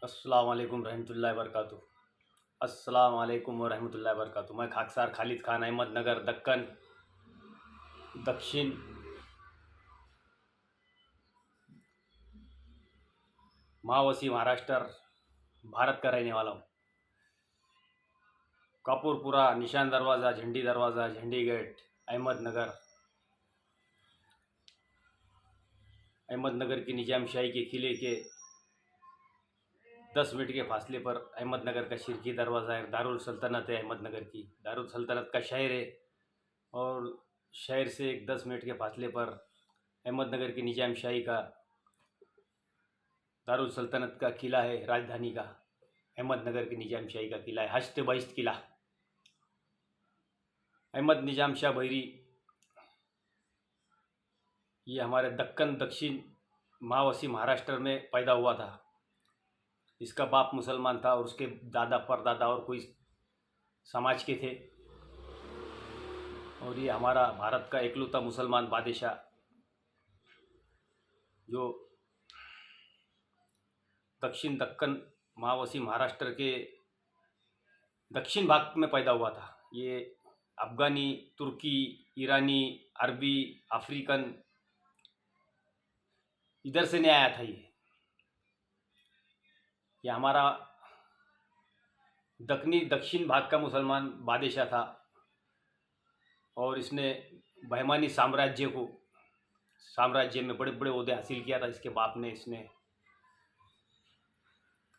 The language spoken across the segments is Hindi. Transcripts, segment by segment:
अस्सलाम वालेकुम रहमतुल्लाहि वबरकातुहू। अस्सलाम वालेकुम व रहमतुल्लाहि वबरकातुहू। मैं खाकसार खालिद खान अहमदनगर दक्कन दक्षिण महावसी महाराष्ट्र भारत का रहने वाला हूँ। कापूरपुरा, निशान दरवाज़ा, झंडी गेट, अहमदनगर की निजाम शाही के किले के 10 मिनट के फासले पर अहमदनगर का शिरकी दरवाज़ा है। दारुल सल्तनत है अहमदनगर की, दारुल सल्तनत का शहर है। और शहर से एक 10 मिनट के फासले पर अहमदनगर की निजाम शाही का दारुल सल्तनत का किला है। राजधानी का अहमदनगर की निजाम शाही का किला है, हश्त बहिश्त किला। अहमद निजाम शाह बहरी ये हमारे दक्कन दक्षिण महावसी महाराष्ट्र में पैदा हुआ था। इसका बाप मुसलमान था और उसके दादा परदादा और कोई समाज के थे। और ये हमारा भारत का एकलौता मुसलमान बादशाह जो दक्षिण दक्कन महावसी महाराष्ट्र के दक्षिण भाग में पैदा हुआ था। ये अफ़गानी, तुर्की, ईरानी, अरबी, अफ्रीकन इधर से नहीं आया था। ये हमारा दक्षिण भाग का मुसलमान बादशाह था और इसने बहमानी साम्राज्य में बड़े बड़े ओहदे हासिल किया था। इसके बाप ने, इसने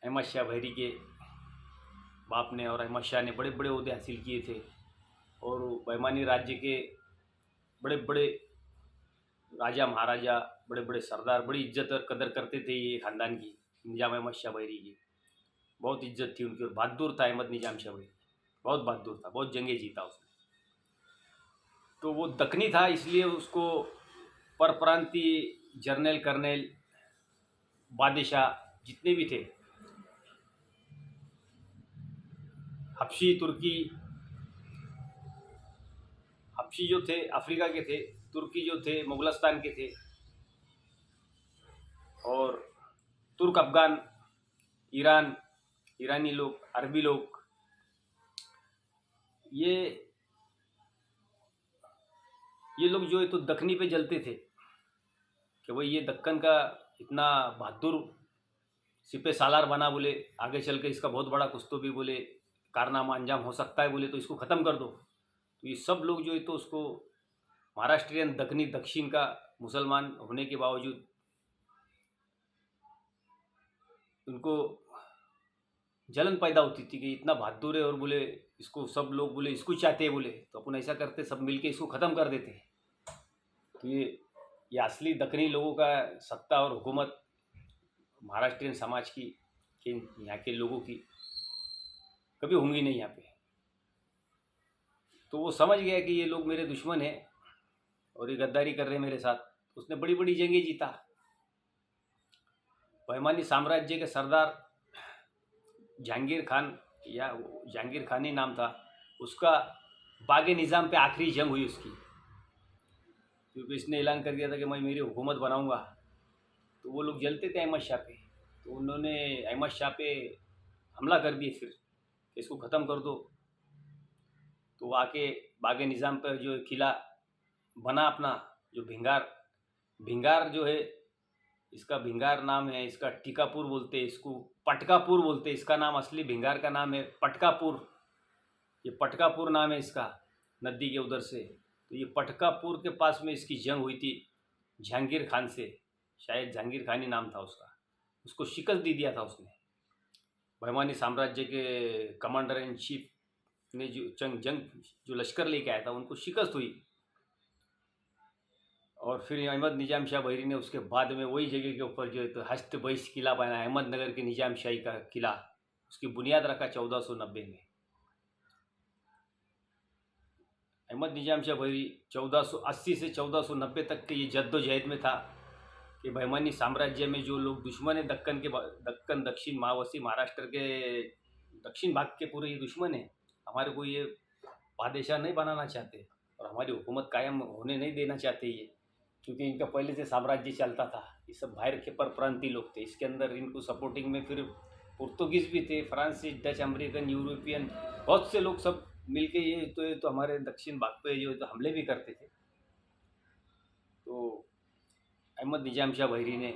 अहमद शाह बहरी के बाप ने और अहमद शाह ने बड़े बड़े ओहदे हासिल किए थे। और बहमानी राज्य के बड़े बड़े राजा महाराजा, बड़े बड़े सरदार बड़ी इज्जत और कदर करते थे ये ख़ानदान की, निजाम अहमद शाह बहरी की। बहुत इज्जत थी उनकी और बहादुर था अहमद निजाम शाह बहरी, बहुत बहादुर था, बहुत जंगें जीता उसने। तो वो दक्कनी था, इसलिए उसको परप्रांतीय जर्नल कर्नल बादशाह जितने भी थे, हबशी जो थे अफ्रीका के थे, तुर्की जो थे मुगलस्तान के थे, और तुर्क अफ़गान, ईरानी लोग, अरबी लोग, ये लोग जो है तो दक्कनी पे जलते थे कि भाई ये दक्कन का इतना बहादुर सिपह सालार बना, बोले आगे चल के इसका बहुत बड़ा कुछ तो भी बोले कारनामा अंजाम हो सकता है, बोले तो इसको ख़त्म कर दो। तो ये सब लोग जो है तो उसको महाराष्ट्रियन दक्कनी दक्षिण का मुसलमान होने के बावजूद उनको जलन पैदा होती थी कि इतना बहादुर है और बोले इसको सब लोग बोले इसको चाहते हैं, बोले तो अपन ऐसा करते सब मिलके इसको ख़त्म कर देते। तो ये असली दक्कनी लोगों का सत्ता और हुकूमत महाराष्ट्रियन समाज की कि यहाँ के लोगों की कभी होंगी नहीं यहाँ पे। तो वो समझ गया कि ये लोग मेरे दुश्मन हैं और ये गद्दारी कर रहे हैं मेरे साथ। उसने बड़ी बड़ी जंगें जीता। बहमानी साम्राज्य के सरदार जहांगीर खान, या जहांगीर खान ही नाम था उसका, बागे निज़ाम पे आखिरी जंग हुई उसकी, क्योंकि इसने ऐलान कर दिया था कि मैं मेरी हुकूमत बनाऊंगा। तो वो लोग जलते थे अहमद शाह पे, तो उन्होंने अहमद शाह पे हमला कर दिए फिर कि इसको ख़त्म कर दो। तो आके बागे निज़ाम पर जो किला बना अपना, जो भिंगार जो है, इसका भिंगार नाम है, इसका टीकापुर बोलते हैं, इसको पटकापुर बोलते हैं। इसका नाम असली भिंगार का नाम है पटकापुर। ये पटकापुर नाम है इसका, नदी के उधर से। तो ये पटकापुर के पास में इसकी जंग हुई थी जहांगीर खान से, शायद जहांगीर खान ही नाम था उसका। उसको शिकस्त दे दिया था उसने। बहमानी साम्राज्य के कमांडर इन चीफ ने जो लश्कर लेके आया था उनको शिकस्त हुई। और फिर अहमद निजाम शाह बहरी ने उसके बाद में वही जगह के ऊपर जो है तो हश्त बहिश्त किला बनाया, अहमदनगर के निजाम शाही का किला। उसकी बुनियाद रखा 1490 में। अहमद निजाम शाह बहरी 1480 से 1490 तक के ये जद्दोजहद में था कि बहमानी साम्राज्य में जो लोग दुश्मन है दक्कन दक्षिण महावसी महाराष्ट्र के दक्षिण भाग के पूरे ये दुश्मन है, हमारे को ये बादशाह नहीं बनाना चाहते और हमारी हुकूमत कायम होने नहीं देना चाहते ये, क्योंकि इनका पहले से साम्राज्य चलता था। ये सब बाहर के परप्रांतीय लोग थे। इसके अंदर इनको सपोर्टिंग में फिर पुर्तगीज़ भी थे, फ्रांसीसी, डच, अमेरिकन, यूरोपियन, बहुत से लोग सब मिलके ये तो हमारे दक्षिण भाग पे जो है तो हमले भी करते थे। तो अहमद निजाम शाह वहीरी ने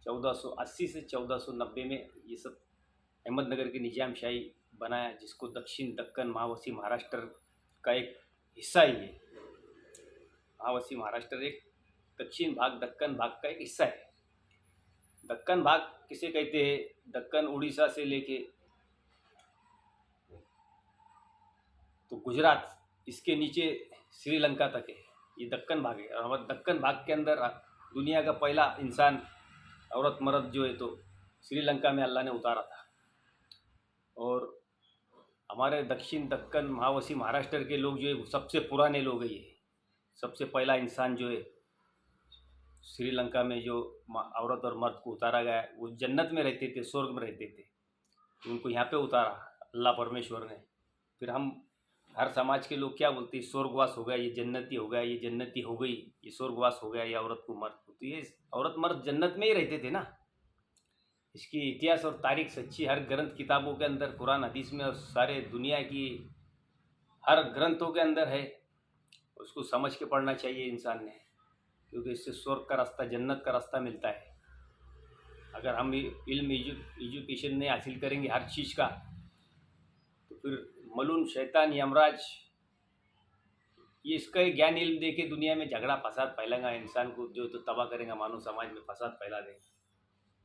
1480 से 1490 में ये सब अहमदनगर की निजाम शाही बनाया, जिसको दक्षिण दक्कन महावसी महाराष्ट्र का एक हिस्सा ही है। महावसी महाराष्ट्र एक दक्षिण भाग दक्कन भाग का एक हिस्सा है। दक्कन भाग किसे कहते हैं? दक्कन उड़ीसा से लेके तो गुजरात, इसके नीचे श्रीलंका तक है, ये दक्कन भाग है। और हमारे दक्कन भाग के अंदर दुनिया का पहला इंसान, औरत मर्द जो है तो श्रीलंका में अल्लाह ने उतारा था। और हमारे दक्षिण दक्कन महावसी महाराष्ट्र के लोग जो है सबसे पुराने लोग हैं। ये सबसे पहला इंसान जो है श्रीलंका में जो औरत और मर्द को उतारा गया है, वो जन्नत में रहते थे, स्वर्ग में रहते थे, उनको यहाँ पे उतारा अल्लाह परमेश्वर ने। फिर हम हर समाज के लोग क्या बोलते हैं? स्वर्गवास हो गया, ये जन्नती हो गया, ये जन्नती हो गई, ये स्वर्गवास हो गया, ये औरत को मर्द को। तो ये औरत मर्द जन्नत में ही रहते थे ना। इसकी इतिहास और तारीख सच्ची हर ग्रंथ किताबों के अंदर, कुरान हदीस में और सारे दुनिया की हर ग्रंथों के अंदर है। उसको समझ के पढ़ना चाहिए इंसान ने, क्योंकि इससे स्वर्ग का रास्ता, जन्नत का रास्ता मिलता है। अगर हम इल्म एजुकेशन नहीं हासिल करेंगे हर चीज़ का, तो फिर मलून शैतान यमराज ये इसका ही ज्ञान इल्म दे के दुनिया में झगड़ा फसाद फैलाएगा, इंसान को जो तो तबाह करेगा, मानव समाज में फसाद फैला देगा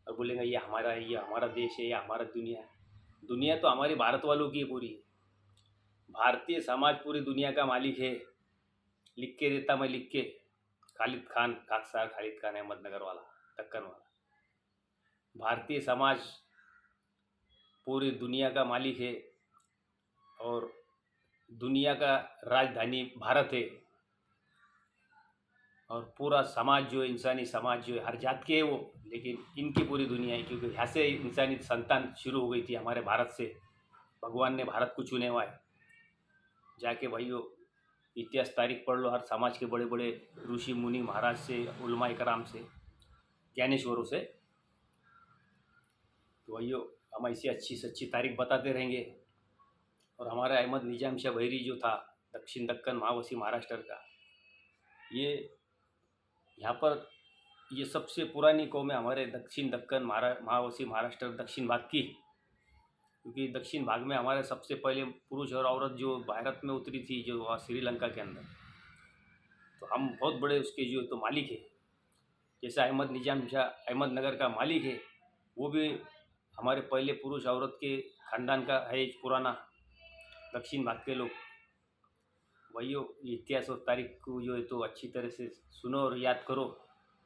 और बोलेगा ये हमारा है, ये हमारा देश है, ये हमारा दुनिया है। दुनिया तो हमारी भारत वालों की है पूरी। भारतीय समाज पूरी दुनिया का मालिक है। लिख के देता मैं, लिख के, खालिद खान, खाकसार खालिद खान, अहमदनगर वाला, दक्कन वाला। भारतीय समाज पूरी दुनिया का मालिक है और दुनिया का राजधानी भारत है। और पूरा समाज जो है, इंसानी समाज जो है, हर जात के है वो, लेकिन इनकी पूरी दुनिया है, क्योंकि यहाँ से इंसानी संतान शुरू हो गई थी हमारे भारत से। भगवान ने भारत को चुने हुआ है। जाके भाइयों इतिहास तारीख पढ़ लो, हर समाज के बड़े बड़े ऋषि मुनि महाराज से, उलमा कराम से, ज्ञानेश्वरों से। तो भाइयों हम ऐसी अच्छी सच्ची तारीख बताते रहेंगे। और हमारा अहमद निजाम शाह वहीरी जो था दक्षिण दक्कन महावसी महाराष्ट्र का, ये यहाँ पर ये सबसे पुरानी कौम है हमारे दक्षिण दक्कन महावसी महाराष्ट्र दक्षिण भाग की। क्योंकि दक्षिण भाग में हमारे सबसे पहले पुरुष और औरत जो भारत में उतरी थी, जो श्रीलंका के अंदर, तो हम बहुत बड़े उसके जो तो मालिक है। जैसा अहमद निजाम शाह अहमदनगर का मालिक है, वो भी हमारे पहले पुरुष औरत के खानदान का है पुराना दक्षिण भाग के लोग। भाइयों इतिहास और तारीख को जो है तो अच्छी तरह से सुनो और याद करो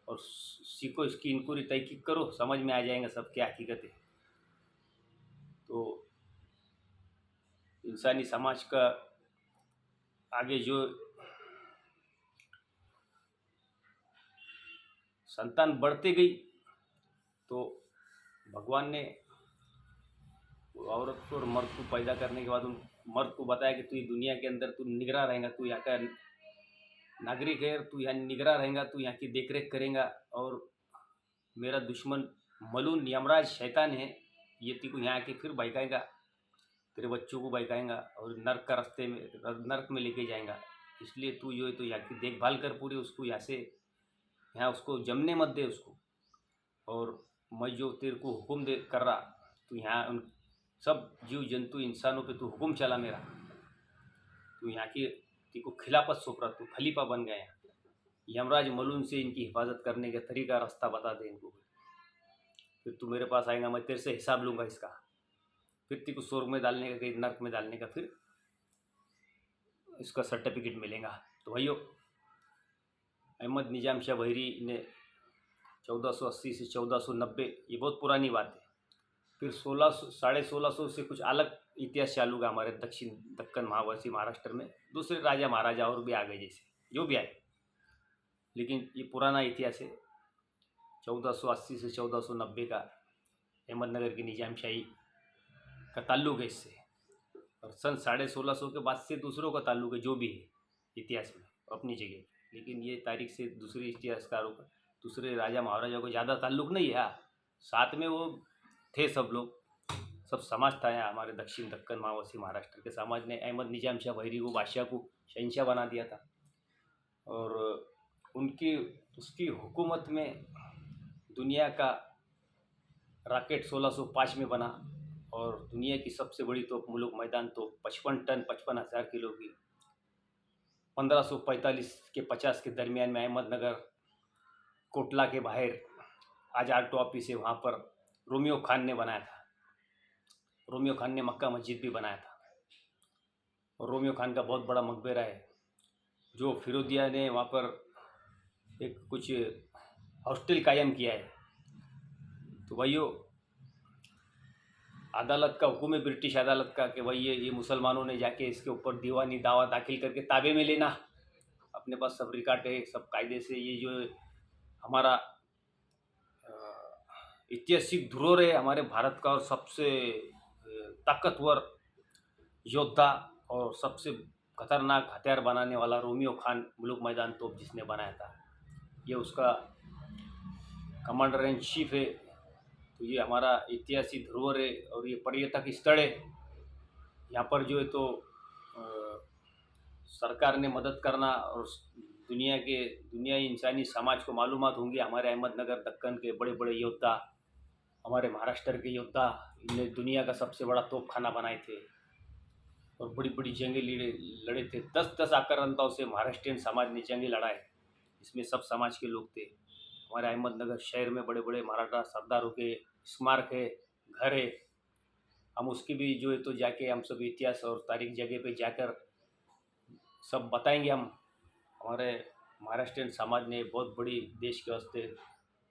और सीखो, इसकी इंक्वायरी तहकीक करो, समझ में आ जाएगा सब क्या हकीकत है। तो इंसानी समाज का आगे जो संतान बढ़ते गई, तो भगवान ने औरत को और मर्द को पैदा करने के बाद उन मर्द को बताया कि तू दुनिया के अंदर तू निगरान रहेगा, तू यहाँ का नागरिक है, तू यहाँ निगरान रहेगा, तू यहाँ की देखरेख करेगा। और मेरा दुश्मन मलून यमराज शैतान है, ये तेको यहाँ आके फिर बहकाएगा, तेरे बच्चों को बहकाएगा और नर्क का रास्ते में, नर्क में लेके जाएगा। इसलिए तू जो है तो यहाँ की देखभाल कर पूरी, उसको यहाँ से यहाँ उसको जमने मत दे उसको। और मैं जो तेरे को हुक्म दे कर रहा, तो यहाँ उन सब जीव जंतु इंसानों पे तू हुक्म चला मेरा, तू यहाँ की तेको खिलाफत सौंप रहा, तू खलीफा बन गया। यमराज मलून से इनकी हिफाजत करने का तरीका रास्ता बता दे इनको। फिर तू मेरे पास आएगा, मैं तेरे से हिसाब लूँगा इसका, फिर तेको स्वर्ग में डालने का, कहीं नर्क में डालने का, फिर इसका सर्टिफिकेट मिलेगा। तो भाइयों अहमद निजाम शाह वहीरी ने 1480 से 1490, ये बहुत पुरानी बात है। फिर 1600 से कुछ अलग इतिहास चालू हुआ हमारे दक्षिण दक्कन महावसी महाराष्ट्र में। दूसरे राजा महाराजा और भी आ गए, जैसे जो भी आए, लेकिन ये पुराना इतिहास है। 1480 से 1490 का अहमदनगर की निजाम शाही का ताल्लुक है इससे। और सन 1650 के बाद से दूसरों का ताल्लुक है, जो भी है इतिहास में अपनी जगह। लेकिन ये तारीख से दूसरे इतिहासकारों का, दूसरे राजा महाराजाओं को ज़्यादा ताल्लुक नहीं है। हाँ, साथ में वो थे सब लोग, सब समाज था यहाँ हमारे दक्षिण दक्कन माओवासी महाराष्ट्र के समाज ने अहमद निजाम शाह भैरी को बादशाह को शहंशाह बना दिया था। और उनकी उसकी हुकूमत में दुनिया का रॉकेट 1605 में बना और दुनिया की सबसे बड़ी तोप मुलुक मैदान तो 55 टन 55,000 किलो की 1545 के 50 के दरमियान में अहमदनगर कोटला के बाहर आज आर्टो ऑफिस है, वहाँ पर रोमियो खान ने बनाया था। रोमियो खान ने मक्का मस्जिद भी बनाया था और रोमियो खान का बहुत बड़ा मकबरा है जो फिरोदिया ने वहाँ पर एक कुछ हॉस्टल कायम किया है। तो भाइयों, अदालत का हुक्म है, ब्रिटिश अदालत का, कि भाई ये मुसलमानों ने जाके इसके ऊपर दीवानी दावा दाखिल करके ताबे में लेना। अपने पास सब रिकॉर्ड है, सब कायदे से। ये जो हमारा ऐतिहासिक धरोहर है हमारे भारत का, और सबसे ताकतवर योद्धा और सबसे खतरनाक हथियार बनाने वाला रोमियो खान मुलुक मैदान तोप जिसने बनाया था, ये उसका कमांडर इन चीफ है। तो ये हमारा ऐतिहासिक धरोहर है और ये पर्यटक स्थल है। यहाँ पर जो है तो सरकार ने मदद करना और दुनिया इंसानी समाज को मालूमात होंगी हमारे अहमदनगर दक्कन के बड़े बड़े योद्धा, हमारे महाराष्ट्र के योद्धा, इन्हें दुनिया का सबसे बड़ा तोपखाना बनाए थे और बड़ी बड़ी जंगें लड़े थे। 10-10 आक्रांताओं से महाराष्ट्रियन समाज ने जंगें लड़ाए, इसमें सब समाज के लोग थे। हमारे अहमदनगर शहर में बड़े बड़े मराठा सरदारों के स्मारक है, घर है। हम उसकी भी जो है तो जाके हम सब इतिहास और तारीख जगह पे जाकर सब बताएंगे। हम हमारे महाराष्ट्रियन समाज ने बहुत बड़ी देश के वास्ते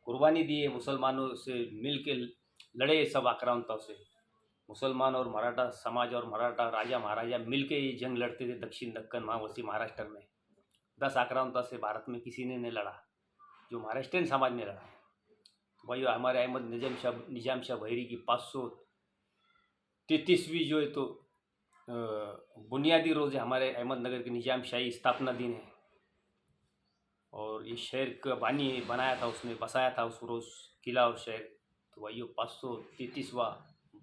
कुर्बानी दी है, मुसलमानों से मिल के लड़े सब आक्रांताओं से। मुसलमान और मराठा समाज और मराठा राजा महाराजा मिल के ये जंग लड़ते थे दक्षिण दक्कन माओवासी महाराष्ट्र में। 10 आक्रांता से भारत में किसी ने नहीं लड़ा, जो महाराष्ट्रियन समाज ने लड़ा। तो भाई हमारे अहमद निजाम शाह भैरी की 533वीं जो है तो बुनियादी रोज़ है हमारे अहमदनगर के निजाम शाही स्थापना दिन है। और ये शहर का बानी बनाया था, उसने बसाया था उस रोज़ किला और शहर। तो भाइयों 533वां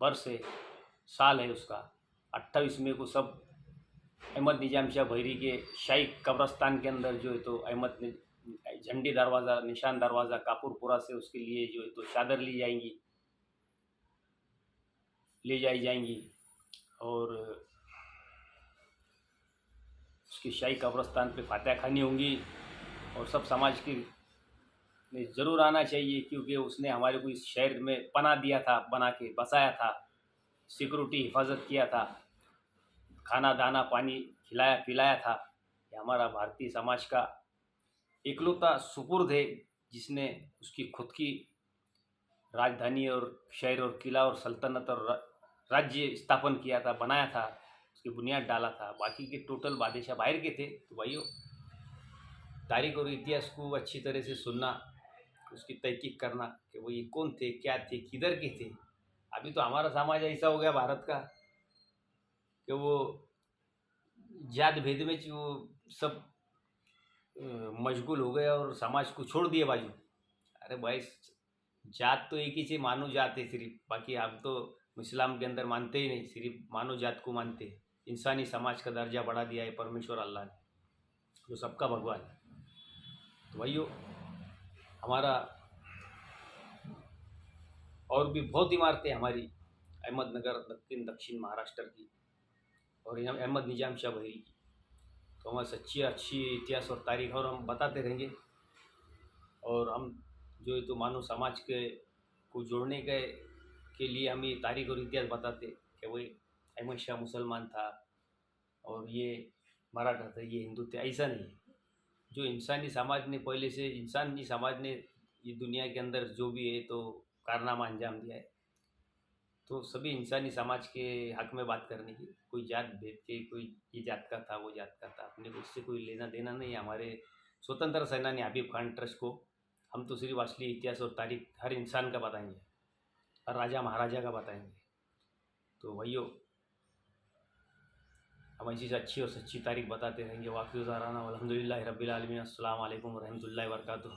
वर्ष है, साल है उसका। 28 मई को सब अहमद निजाम शाह भैरी के शाही कब्रस्तान के अंदर जो है तो अहमद ने झंडी दरवाज़ा, निशान दरवाज़ा कापुरपुरा से उसके लिए जो है तो चादर ले जाई जाएंगी और उसकी शाही कब्रस्तान पे फातह खानी होंगी। और सब समाज की ने ज़रूर आना चाहिए, क्योंकि उसने हमारे को इस शहर में पनाह दिया था, बना के बसाया था, सिक्योरिटी हिफाजत किया था, खाना दाना पानी खिलाया पिलाया था। ये हमारा भारतीय समाज का इकलौता सुपुर्द है जिसने उसकी खुद की राजधानी और शहर और किला और सल्तनत और राज्य स्थापन किया था, बनाया था, उसकी बुनियाद डाला था। बाकी के टोटल बादशाह बाहर के थे। तो भाइयों, तारीख और इतिहास को अच्छी तरह से सुनना, उसकी तहकीक करना कि वो ये कौन थे, क्या थे, किधर के थे। अभी तो हमारा समाज ऐसा हो गया भारत का कि वो जात भेद में वो सब मशगूल हो गए और समाज को छोड़ दिए बाजू। अरे भाई, जात तो एक ही से मानव जात है सिर्फ, बाकी आप तो इस्लाम के अंदर मानते ही नहीं, सिर्फ मानव जात को मानते हैं। इंसानी समाज का दर्जा बढ़ा दिया है परमेश्वर अल्लाह ने, जो सबका भगवान है। तो भाइयों, हमारा और भी बहुत इमारतें हमारी अहमदनगर दक्षिण महाराष्ट्र की और अहमद निजाम शाह भैरी की। तो हमारे सच्ची अच्छी इतिहास और तारीख और हम बताते रहेंगे। और हम जो है तो मानव समाज के को जोड़ने के लिए हम ये तारीख और इतिहास बताते कि वही अहमद शाह मुसलमान था और ये मराठा था, ये हिंदू थे, ऐसा नहीं। जो इंसानी समाज ने पहले से इंसानी समाज ने ये दुनिया के अंदर जो भी है तो कारनामा अंजाम दिया है, तो सभी इंसानी समाज के हक में बात करने की, कोई जात भेद के, कोई ये जात का था वो जात का था, अपने को इससे कोई लेना देना नहीं है। हमारे स्वतंत्र सेनानी हबीब खान ट्रस्ट को हम तो सिर्फ असली इतिहास और तारीख हर इंसान का बताएंगे, हर राजा महाराजा का बताएंगे। तो भाइयों, हम ऐसी से अच्छी और सच्ची तारीख बताते रहेंगे। वाक़िअ ज़ाराना अल्हम्दुलिल्लाहि रब्बिल आलमीन। अस्सलामु अलैकुम व रहमतुल्लाहि व बरकातुहू।